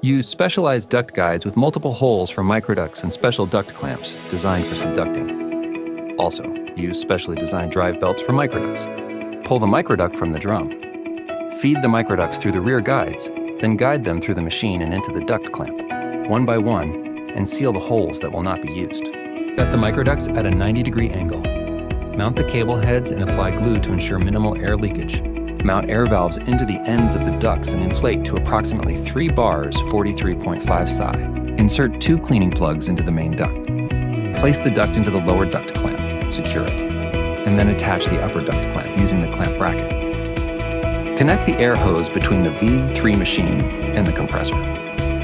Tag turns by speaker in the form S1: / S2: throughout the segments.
S1: Use specialized duct guides with multiple holes for microducts and special duct clamps designed for subducting. Also, use specially designed drive belts for microducts. Pull the microduct from the drum. Feed the microducts through the rear guides, then guide them through the machine and into the duct clamp, one by one, and seal the holes that will not be used. Set the microducts at a 90-degree angle. Mount the cable heads and apply glue to ensure minimal air leakage. Mount air valves into the ends of the ducts and inflate to approximately 3 bars 43.5 psi. Insert 2 cleaning plugs into the main duct. Place the duct into the lower duct clamp, secure it, and then attach the upper duct clamp using the clamp bracket. Connect the air hose between the V3 machine and the compressor.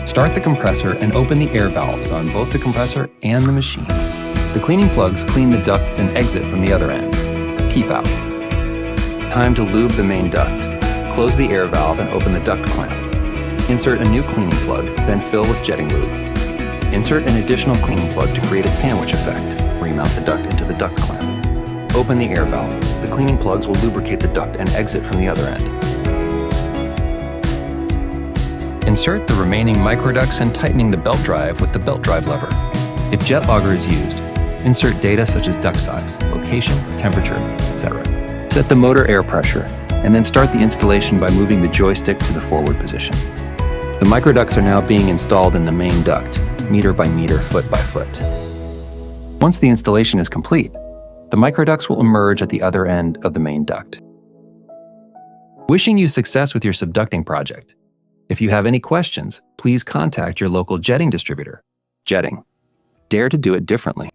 S1: Start the compressor and open the air valves on both the compressor and the machine. The cleaning plugs clean the duct and exit from the other end. Keep out. Time to lube the main duct. Close the air valve and open the duct clamp. Insert a new cleaning plug, then fill with jetting lube. Insert an additional cleaning plug to create a sandwich effect. Remount the duct into the duct clamp. Open the air valve. The cleaning plugs will lubricate the duct and exit from the other end. Insert the remaining microducts and tightening the belt drive with the belt drive lever. If jet logger is used, insert data such as duct size, location, temperature, etc. Set the motor air pressure, and then start the installation by moving the joystick to the forward position. The microducts are now being installed in the main duct, meter by meter, foot by foot. Once the installation is complete, the microducts will emerge at the other end of the main duct. Wishing you success with your subducting project. If you have any questions, please contact your local jetting distributor. Jetting. Dare to do it differently.